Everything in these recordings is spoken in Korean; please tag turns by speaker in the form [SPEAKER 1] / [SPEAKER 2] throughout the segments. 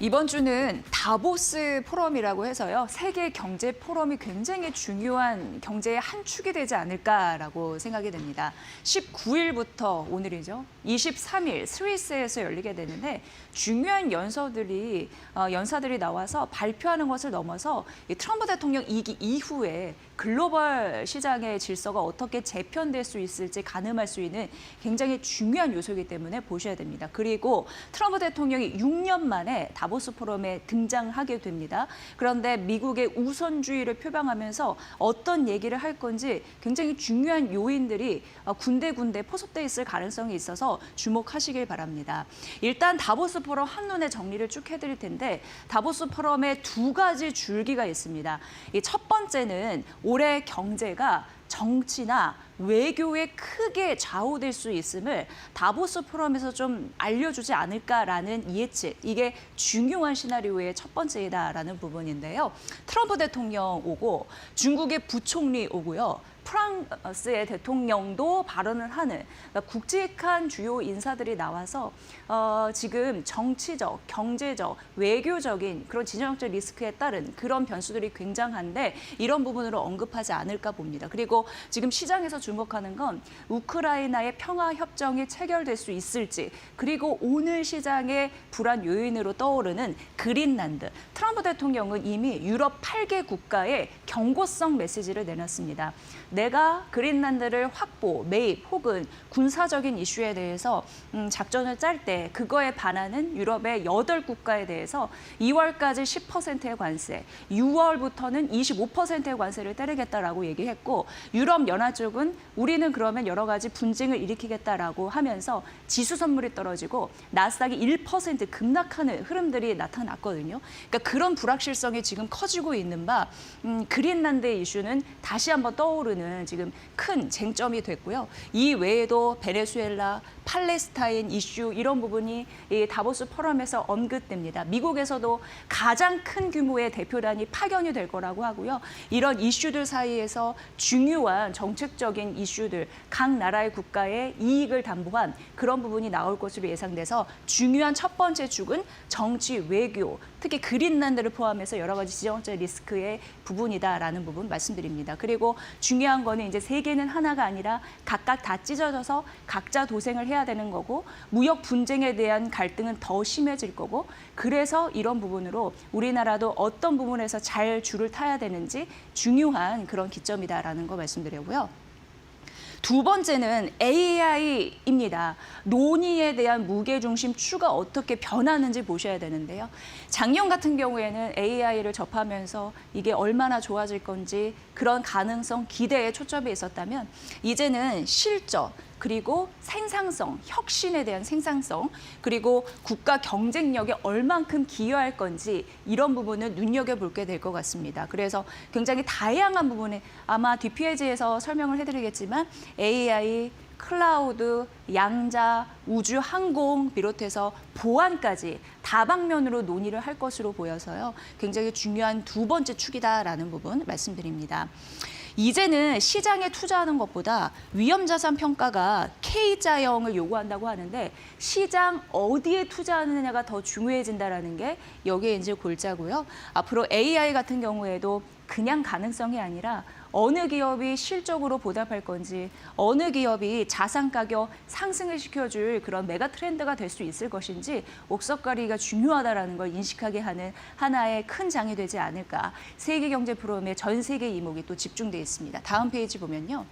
[SPEAKER 1] 이번 주는 다보스 포럼이라고 해서요. 세계 경제 포럼이 굉장히 중요한 경제의 한 축이 되지 않을까라고 생각이 됩니다. 19일부터 오늘이죠. 23일 스위스에서 열리게 되는데 중요한 연사들이 나와서 발표하는 것을 넘어서 트럼프 대통령 이기 이후에 글로벌 시장의 질서가 어떻게 재편될 수 있을지 가늠할 수 있는 굉장히 중요한 요소이기 때문에 보셔야 됩니다. 그리고 트럼프 대통령이 6년 만에 다보스 포럼에 등장하게 됩니다. 그런데 미국의 우선주의를 표방하면서 어떤 얘기를 할 건지 굉장히 중요한 요인들이 군데군데 포섭돼 있을 가능성이 있어서 주목하시길 바랍니다. 일단 다보스 포럼 한눈에 정리를 쭉 해드릴 텐데 다보스 포럼에 두 가지 줄기가 있습니다. 이 첫 번째는 올해 경제가 정치나 외교에 크게 좌우될 수 있음을 다보스 포럼에서 좀 알려주지 않을까라는 예측. 이게 중요한 시나리오의 첫 번째이다라는 부분인데요. 트럼프 대통령 오고 중국의 부총리 오고요. 프랑스의 대통령도 발언을 하는 그러니까 굵직한 주요 인사들이 나와서 지금 정치적, 경제적, 외교적인 그런 진영적 리스크에 따른 그런 변수들이 굉장한데 이런 부분으로 언급하지 않을까 봅니다. 그리고 지금 시장에서 주목하는 건 우크라이나의 평화협정이 체결될 수 있을지 그리고 오늘 시장의 불안 요인으로 떠오르는 그린란드. 트럼프 대통령은 이미 유럽 8개 국가에 경고성 메시지를 내놨습니다. 내가 그린란드를 확보, 매입 혹은 군사적인 이슈에 대해서 작전을 짤 때 그거에 반하는 유럽의 8국가에 대해서 2월까지 10%의 관세, 6월부터는 25%의 관세를 때리겠다라고 얘기했고 유럽연합 쪽은 우리는 그러면 여러 가지 분쟁을 일으키겠다라고 하면서 지수 선물이 떨어지고 나스닥이 1% 급락하는 흐름들이 나타났거든요. 그러니까 그런 불확실성이 지금 커지고 있는 바 그린란드의 이슈는 다시 한번 떠오르는 지금 큰 쟁점이 됐고요. 이 외에도 베네수엘라, 팔레스타인 이슈 이런 부분이 이 다보스 포럼에서 언급됩니다. 미국에서도 가장 큰 규모의 대표단이 파견이 될 거라고 하고요. 이런 이슈들 사이에서 중요한 정책적인 이슈들, 각 나라의 국가의 이익을 담보한 그런 부분이 나올 것으로 예상돼서 중요한 첫 번째 축은 정치, 외교, 특히 그린란드를 포함해서 여러 가지 지정적 리스크의 부분이다라는 부분 말씀드립니다. 그리고 중요한 거는 이제 세계는 하나가 아니라 각각 다 찢어져서 각자 도생을 해야 되는 거고 무역 분쟁에 대한 갈등은 더 심해질 거고 그래서 이런 부분으로 우리나라도 어떤 부분에서 잘 줄을 타야 되는지 중요한 그런 기점이다라는 거 말씀드리고요. 두 번째는 AI입니다. 논의에 대한 무게중심 추가 어떻게 변하는지 보셔야 되는데요. 작년 같은 경우에는 AI를 접하면서 이게 얼마나 좋아질 건지 그런 가능성, 기대에 초점이 있었다면 이제는 실적, 그리고 생산성, 혁신에 대한 생산성, 그리고 국가 경쟁력에 얼만큼 기여할 건지 이런 부분을 눈여겨보게 될 것 같습니다. 그래서 굉장히 다양한 부분에 아마 뒷페이지에서 설명을 해드리겠지만 AI, 클라우드, 양자, 우주, 항공 비롯해서 보안까지 다방면으로 논의를 할 것으로 보여서요. 굉장히 중요한 두 번째 축이다라는 부분 말씀드립니다. 이제는 시장에 투자하는 것보다 위험자산 평가가 K자형을 요구한다고 하는데 시장 어디에 투자하느냐가 더 중요해진다는 게 여기에 이제 골자고요. 앞으로 AI 같은 경우에도 그냥 가능성이 아니라 어느 기업이 실적으로 보답할 건지 어느 기업이 자산 가격 상승을 시켜줄 그런 메가 트렌드가 될 수 있을 것인지 옥석가리가 중요하다는 걸 인식하게 하는 하나의 큰 장이 되지 않을까. 세계경제 포럼의 전 세계 이목이 또 집중돼 있습니다. 다음 페이지 보면요.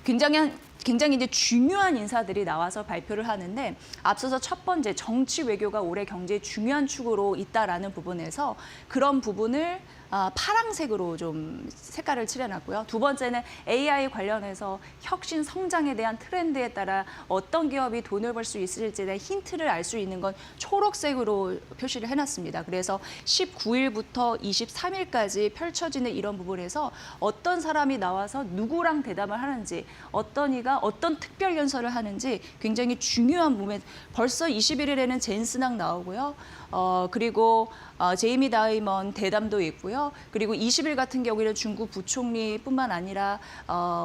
[SPEAKER 1] 굉장히 이제 중요한 인사들이 나와서 발표를 하는데 앞서서 첫 번째 정치 외교가 올해 경제의 중요한 축으로 있다라는 부분에서 그런 부분을 파랑색으로 좀 색깔을 칠해놨고요. 두 번째는 AI 관련해서 혁신 성장에 대한 트렌드에 따라 어떤 기업이 돈을 벌 수 있을지에 대한 힌트를 알 수 있는 건 초록색으로 표시를 해놨습니다. 그래서 19일부터 23일까지 펼쳐지는 이런 부분에서 어떤 사람이 나와서 누구랑 대담을 하는지 어떤 이가 어떤 특별 연설을 하는지 굉장히 중요한 부분. 벌써 21일에는 젠 스낙 나오고요. 그리고 제이미 다이먼 대담도 있고요. 있고요. 그리고 20일 같은 경우에는 중국 부총리뿐만 아니라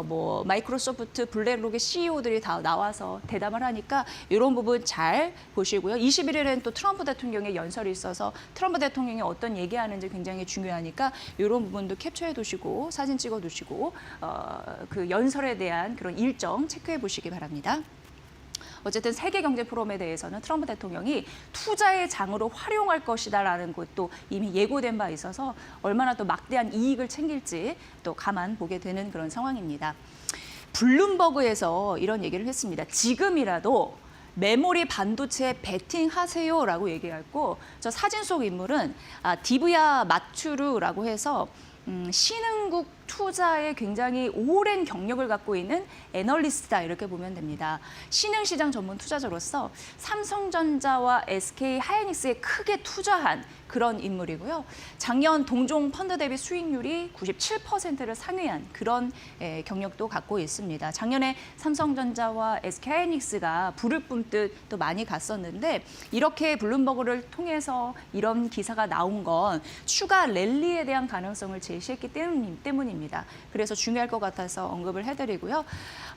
[SPEAKER 1] 뭐 마이크로소프트, 블랙록의 CEO들이 다 나와서 대담을 하니까 이런 부분 잘 보시고요. 21일에는 또 트럼프 대통령의 연설이 있어서 트럼프 대통령이 어떤 얘기하는지 굉장히 중요하니까 이런 부분도 캡처해 두시고 사진 찍어 두시고 그 연설에 대한 그런 일정 체크해 보시기 바랍니다. 어쨌든 세계 경제 포럼에 대해서는 트럼프 대통령이 투자의 장으로 활용할 것이다라는 것도 이미 예고된 바 있어서 얼마나 또 막대한 이익을 챙길지 또 가만 보게 되는 그런 상황입니다. 블룸버그에서 이런 얘기를 했습니다. 지금이라도 메모리 반도체에 베팅하세요라고 얘기했고 저 사진 속 인물은 디브야 마추르라고 해서 신흥국 투자에 굉장히 오랜 경력을 갖고 있는 애널리스트다 이렇게 보면 됩니다. 신흥시장 전문 투자자로서 삼성전자와 SK 하이닉스에 크게 투자한 그런 인물이고요. 작년 동종 펀드 대비 수익률이 97%를 상회한 그런 경력도 갖고 있습니다. 작년에 삼성전자와 SK 하이닉스가 불을 뿜듯 또 많이 갔었는데 이렇게 블룸버그를 통해서 이런 기사가 나온 건 추가 랠리에 대한 가능성을 제시했기 때문입니다. 그래서 중요할 것 같아서 언급을 해드리고요.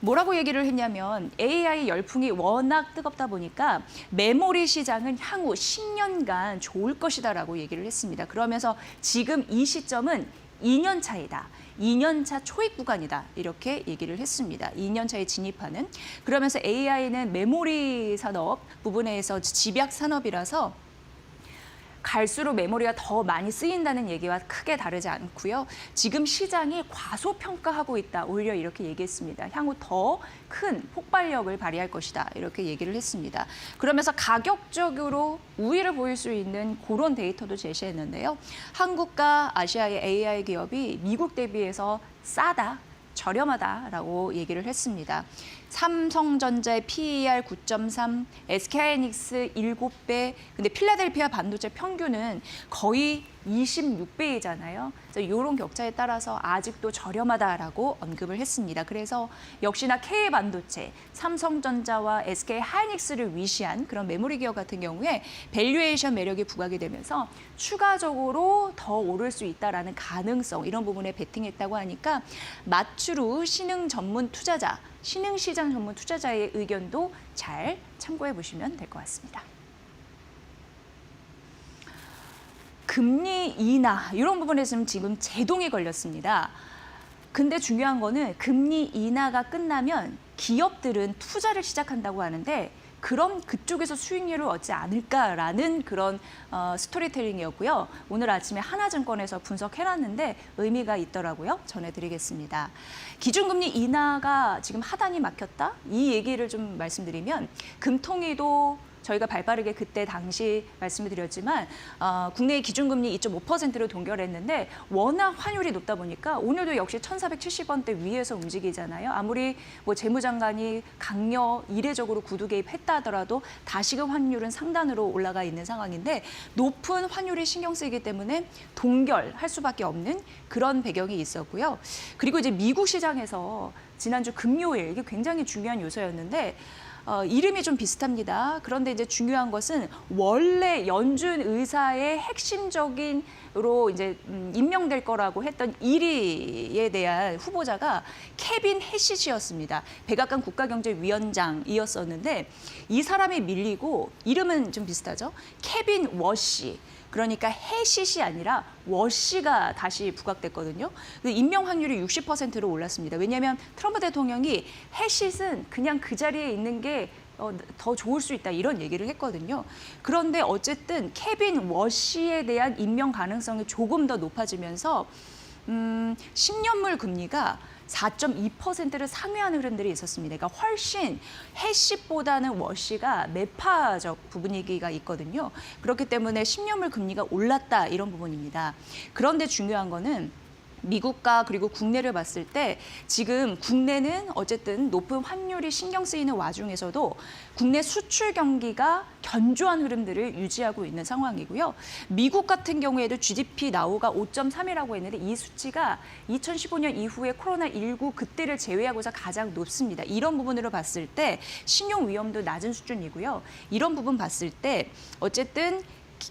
[SPEAKER 1] 뭐라고 얘기를 했냐면 AI 열풍이 워낙 뜨겁다 보니까 메모리 시장은 향후 10년간 좋을 것이다라고 얘기를 했습니다. 그러면서 지금 이 시점은 2년 차이다. 2년 차 초입 구간이다. 이렇게 얘기를 했습니다. 2년 차에 진입하는. 그러면서 AI는 메모리 산업 부분에서 집약 산업이라서 갈수록 메모리가 더 많이 쓰인다는 얘기와 크게 다르지 않고요. 지금 시장이 과소평가하고 있다. 오히려 이렇게 얘기했습니다. 향후 더 큰 폭발력을 발휘할 것이다. 이렇게 얘기를 했습니다. 그러면서 가격적으로 우위를 보일 수 있는 그런 데이터도 제시했는데요. 한국과 아시아의 AI 기업이 미국 대비해서 싸다. 저렴하다라고 얘기를 했습니다. 삼성전자의 PER 9.3, SK하이닉스 7배, 근데 필라델피아 반도체 평균은 거의 26배이잖아요. 그래서 이런 격차에 따라서 아직도 저렴하다라고 언급을 했습니다. 그래서 역시나 K반도체, 삼성전자와 SK하이닉스를 위시한 그런 메모리 기업 같은 경우에 밸류에이션 매력이 부각이 되면서 추가적으로 더 오를 수 있다라는 가능성, 이런 부분에 베팅했다고 하니까 마추루 신흥 전문 투자자, 신흥시장 전문 투자자의 의견도 잘 참고해 보시면 될 것 같습니다. 금리 인하 이런 부분에서 지금 제동이 걸렸습니다. 근데 중요한 거는 금리 인하가 끝나면 기업들은 투자를 시작한다고 하는데 그럼 그쪽에서 수익률을 얻지 않을까라는 그런 스토리텔링이었고요. 오늘 아침에 하나증권에서 분석해놨는데 의미가 있더라고요. 전해드리겠습니다. 기준금리 인하가 지금 하단이 막혔다? 이 얘기를 좀 말씀드리면 금통위도 저희가 발빠르게 그때 당시 말씀을 드렸지만 국내의 기준금리 2.5%로 동결했는데 워낙 환율이 높다 보니까 오늘도 역시 1,470원대 위에서 움직이잖아요. 아무리 뭐 재무장관이 강력 이례적으로 구두 개입했다 하더라도 다시금 환율은 상단으로 올라가 있는 상황인데 높은 환율이 신경 쓰이기 때문에 동결할 수밖에 없는 그런 배경이 있었고요. 그리고 이제 미국 시장에서 지난주 금요일 이게 굉장히 중요한 요소였는데 이름이 좀 비슷합니다. 그런데 이제 중요한 것은 원래 연준 의사의 핵심적인으로 이제 임명될 거라고 했던 1위에 대한 후보자가 케빈 해시시였습니다. 백악관 국가경제위원장이었었는데 이 사람이 밀리고 이름은 좀 비슷하죠. 케빈 워시. 그러니까 해시시 아니라 워시가 다시 부각됐거든요. 임명 확률이 60%로 올랐습니다. 왜냐하면 트럼프 대통령이 해시는 그냥 그 자리에 있는 게 더 좋을 수 있다 이런 얘기를 했거든요. 그런데 어쨌든 케빈 워시에 대한 임명 가능성이 조금 더 높아지면서 10년물 금리가 4.2%를 상회하는 흐름들이 있었습니다. 그러니까 훨씬 해시보다는 워시가 매파적 분위기가 있거든요. 그렇기 때문에 10년물 금리가 올랐다 이런 부분입니다. 그런데 중요한 거는 미국과 그리고 국내를 봤을 때 지금 국내는 어쨌든 높은 환율이 신경 쓰이는 와중에서도 국내 수출 경기가 견조한 흐름들을 유지하고 있는 상황이고요. 미국 같은 경우에도 GDP 나오가 5.3이라고 했는데 이 수치가 2015년 이후에 코로나19 그때를 제외하고서 가장 높습니다. 이런 부분으로 봤을 때 신용 위험도 낮은 수준이고요. 이런 부분 봤을 때 어쨌든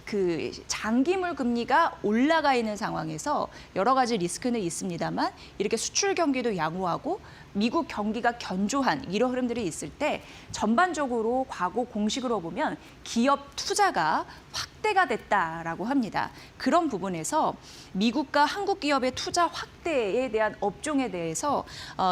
[SPEAKER 1] 그 장기물 금리가 올라가 있는 상황에서 여러 가지 리스크는 있습니다만 이렇게 수출 경기도 양호하고 미국 경기가 견조한 이런 흐름들이 있을 때 전반적으로 과거 공식으로 보면 기업 투자가 확대가 됐다라고 합니다. 그런 부분에서 미국과 한국 기업의 투자 확대에 대한 업종에 대해서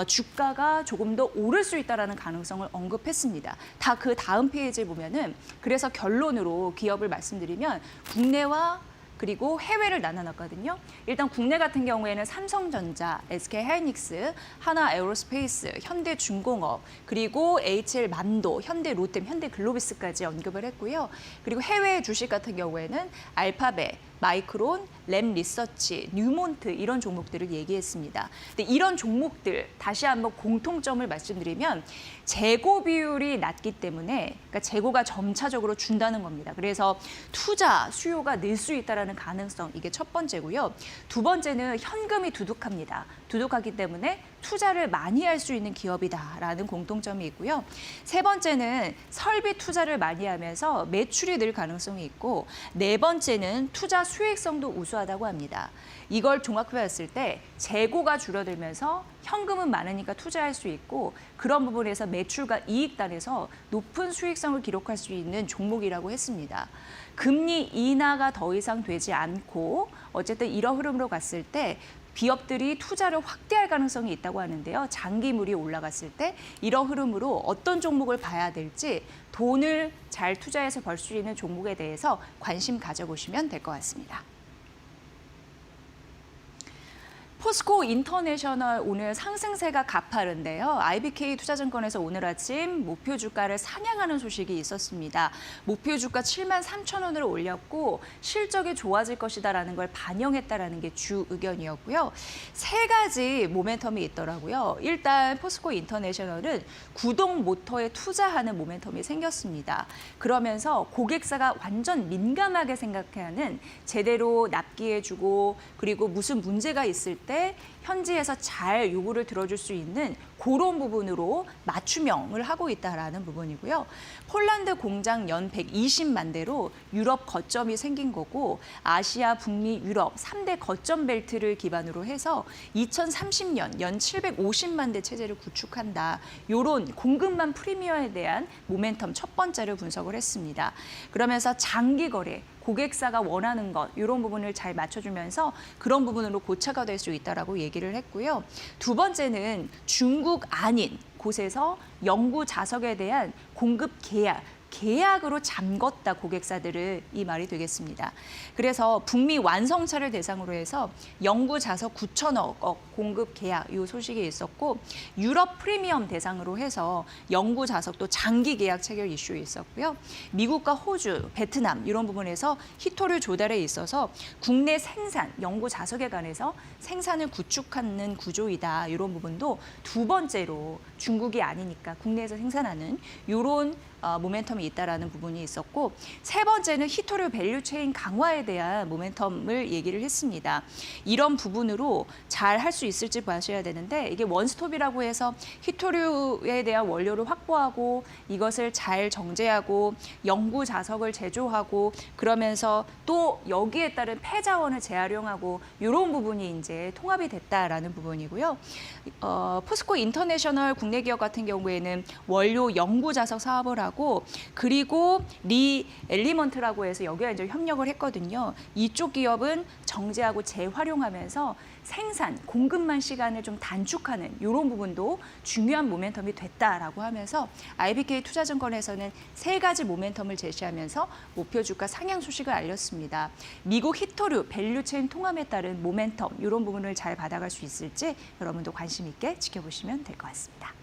[SPEAKER 1] 주가가 조금 더 오를 수 있다라는 가능성을 언급했습니다. 다 그 다음 페이지에 보면은 그래서 결론으로 기업을 말씀드리면 국내와 그리고 해외를 나눠놨거든요. 일단 국내 같은 경우에는 삼성전자, SK하이닉스, 하나에어로스페이스, 현대중공업, 그리고 HL만도, 현대로템, 현대글로비스까지 언급을 했고요. 그리고 해외 주식 같은 경우에는 알파벳, 마이크론, 램리서치, 뉴몬트 이런 종목들을 얘기했습니다. 근데 이런 종목들 다시 한번 공통점을 말씀드리면 재고 비율이 낮기 때문에 그러니까 재고가 점차적으로 준다는 겁니다. 그래서 투자 수요가 늘 수 있다는 가능성 이게 첫 번째고요. 두 번째는 현금이 두둑합니다. 두둑하기 때문에 투자를 많이 할 수 있는 기업이다라는 공통점이 있고요. 세 번째는 설비 투자를 많이 하면서 매출이 늘 가능성이 있고 네 번째는 투자 수익성도 우수하다고 합니다. 이걸 종합해 봤을 때 재고가 줄어들면서 현금은 많으니까 투자할 수 있고 그런 부분에서 매출과 이익단에서 높은 수익성을 기록할 수 있는 종목이라고 했습니다. 금리 인하가 더 이상 되지 않고 어쨌든 이런 흐름으로 갔을 때 기업들이 투자를 확대할 가능성이 있다고 하는데요. 장기물이 올라갔을 때 이런 흐름으로 어떤 종목을 봐야 될지 돈을 잘 투자해서 벌 수 있는 종목에 대해서 관심 가져보시면 될 것 같습니다. 포스코 인터내셔널 오늘 상승세가 가파른데요. IBK 투자증권에서 오늘 아침 목표 주가를 상향하는 소식이 있었습니다. 목표 주가 73,000원으로 올렸고 실적이 좋아질 것이다라는 걸 반영했다라는 게 주 의견이었고요. 세 가지 모멘텀이 있더라고요. 일단 포스코 인터내셔널은 구동 모터에 투자하는 모멘텀이 생겼습니다. 그러면서 고객사가 완전 민감하게 생각하는 제대로 납기해주고 그리고 무슨 문제가 있을 때 현지에서 잘 요구를 들어줄 수 있는 그런 부분으로 맞춤형을 하고 있다라는 부분이고요. 폴란드 공장 연 120만 대로 유럽 거점이 생긴 거고 아시아, 북미, 유럽 3대 거점 벨트를 기반으로 해서 2030년 연 750만 대 체제를 구축한다. 이런 공급망 프리미어에 대한 모멘텀 첫 번째를 분석을 했습니다. 그러면서 장기 거래, 고객사가 원하는 것 이런 부분을 잘 맞춰주면서 그런 부분으로 고차가 될 수 있다라고 얘기를 했고요. 두 번째는 중국 아닌 곳에서 영구 자석에 대한 공급 계약으로 잠궜다 고객사들을 이 말이 되겠습니다. 그래서 북미 완성차를 대상으로 해서 영구 자석 9천억 공급 계약 이 소식이 있었고 유럽 프리미엄 대상으로 해서 영구 자석도 장기 계약 체결 이슈 있었고요. 미국과 호주, 베트남 이런 부분에서 히토류 조달에 있어서 국내 생산, 영구 자석에 관해서 생산을 구축하는 구조이다. 이런 부분도 두 번째로 중국이 아니니까 국내에서 생산하는 이런 모멘텀이 있다라는 부분이 있었고 세 번째는 히토류 밸류체인 강화에 대한 모멘텀을 얘기를 했습니다. 이런 부분으로 잘 할 수 있을지 봐셔야 되는데 이게 원스톱이라고 해서 히토류에 대한 원료를 확보하고 이것을 잘 정제하고 영구 자석을 제조하고 그러면서 또 여기에 따른 폐자원을 재활용하고 이런 부분이 이제 통합이 됐다라는 부분이고요. 포스코 인터내셔널 국내 기업 같은 경우에는 원료 영구 자석 사업을 하고 그리고 리 엘리먼트라고 해서 여기에 이제 협력을 했거든요. 이쪽 기업은 정제하고 재활용하면서 생산, 공급만 시간을 좀 단축하는 이런 부분도 중요한 모멘텀이 됐다라고 하면서 IBK 투자증권에서는 세 가지 모멘텀을 제시하면서 목표 주가 상향 소식을 알렸습니다. 미국 히토류 밸류체인 통합에 따른 모멘텀 이런 부분을 잘 받아갈 수 있을지 여러분도 관심 있게 지켜보시면 될 것 같습니다.